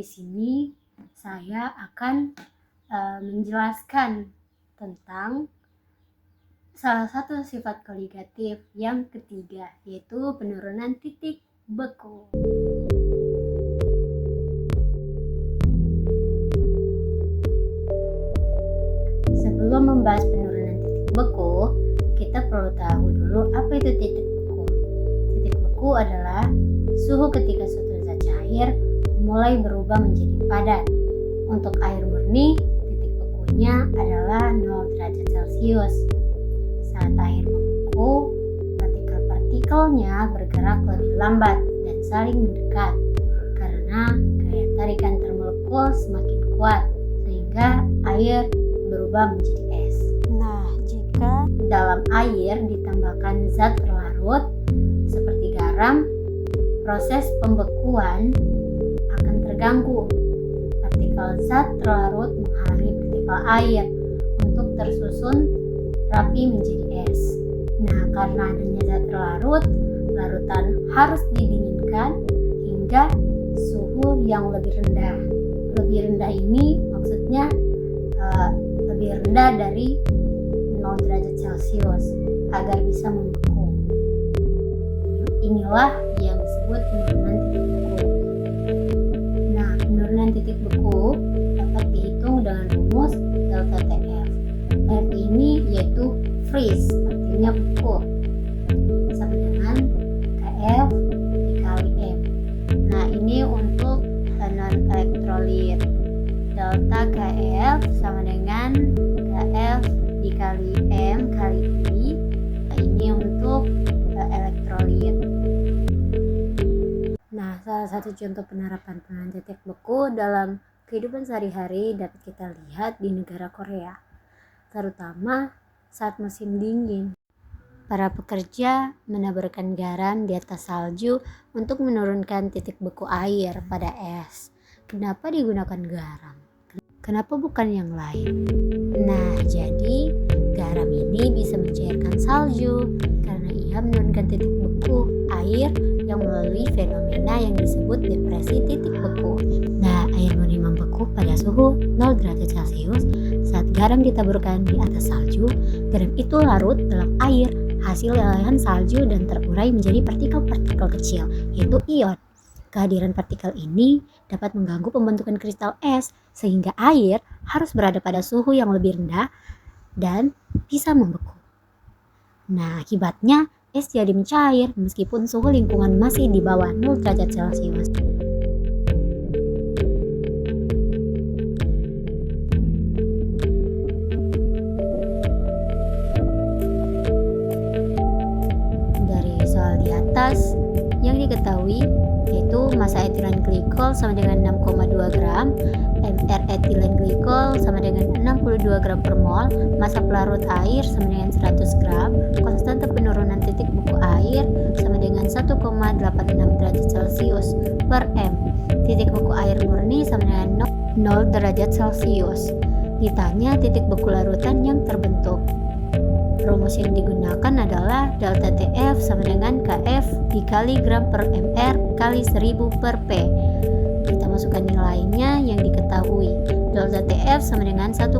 di sini saya akan menjelaskan tentang salah satu sifat koligatif yang ketiga, yaitu penurunan titik beku. Sebelum membahas penurunan titik beku, kita perlu tahu dulu apa itu titik beku. Titik beku adalah suhu ketika suatu zat cair mulai berubah menjadi padat. Untuk air murni, titik bekunya adalah 0 derajat Celcius. Saat air membeku, partikel-partikelnya bergerak lebih lambat dan saling mendekat karena gaya tarikan termolekul semakin kuat sehingga air berubah menjadi es. Nah, jika dalam air ditambahkan zat terlarut seperti garam, proses pembekuan akan terganggu. Partikel zat terlarut menghalangi partikel air untuk tersusun rapi menjadi es. Nah, karena adanya zat terlarut, larutan harus didinginkan hingga suhu yang lebih rendah. Lebih rendah ini maksudnya lebih rendah dari 0 derajat Celcius agar bisa membeku. Inilah yang disebut penurunan titik beku. Nah, penurunan titik beku dapat dihitung dengan rumus delta TF. F ini yaitu freeze, artinya beku, sama dengan KF dikali M. Nah, ini untuk non elektrolit. Delta KF sama dengan KF dikali M kali I. Nah, ini untuk elektrolit. Nah, salah satu contoh penerapan penurunan titik beku dalam kehidupan sehari-hari dapat kita lihat di negara Korea, terutama saat musim dingin. Para pekerja menaburkan garam di atas salju untuk menurunkan titik beku air pada es. Kenapa digunakan garam? Kenapa bukan yang lain? Nah, jadi garam ini bisa mencairkan salju karena ia menurunkan titik beku air yang melalui fenomena yang disebut depresi titik beku. Nah, air murni membeku pada suhu 0 derajat Celcius. Saat garam ditaburkan di atas salju, garam itu larut dalam air hasil lelehan salju dan terurai menjadi partikel-partikel kecil, yaitu ion. Kehadiran partikel ini dapat mengganggu pembentukan kristal es sehingga air harus berada pada suhu yang lebih rendah dan bisa membeku. Nah, akibatnya es jadi mencair meskipun suhu lingkungan masih di bawah 0 derajat Celcius. Dari soal di atas yang diketahui yaitu massa etilen glikol sama dengan 6,2 gram, mR etilen glikol sama dengan 62 gram per mol, massa pelarut air sama dengan 100 gram, konstanta penurunan titik beku air sama dengan 1,86 derajat Celcius per M. Titik beku air murni sama dengan 0 derajat Celcius. Ditanya titik beku larutan yang terbentuk. Rumus yang digunakan adalah delta TF sama dengan KF dikali gram per mR kali 1000 per P. Kita masukkan nilainya yang diketahui. Delta TF sama dengan 1,86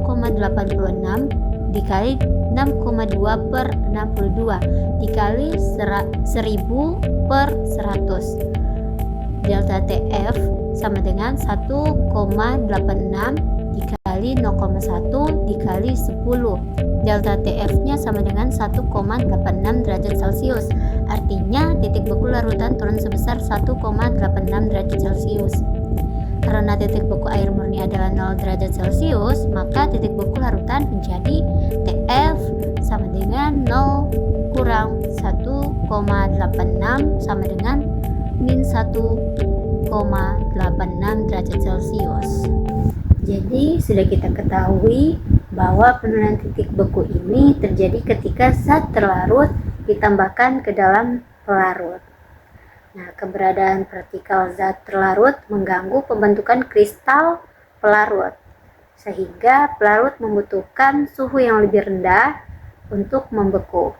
dikali 6,2 per 62 dikali 1000 per 100. Delta TF sama dengan 1,86 dikali 0,1 dikali 10. Delta TF-nya sama dengan 1,86 derajat Celcius. Artinya titik beku larutan turun sebesar 1,86 derajat Celcius. Karena titik beku air murni adalah 0 derajat Celcius, maka titik beku larutan menjadi TF sama dengan 0 kurang 1,86 sama dengan min 1,86 derajat Celcius. Jadi sudah kita ketahui bahwa penurunan titik beku ini terjadi ketika zat terlarut ditambahkan ke dalam pelarut. Nah, keberadaan partikel zat terlarut mengganggu pembentukan kristal pelarut, sehingga pelarut membutuhkan suhu yang lebih rendah untuk membeku.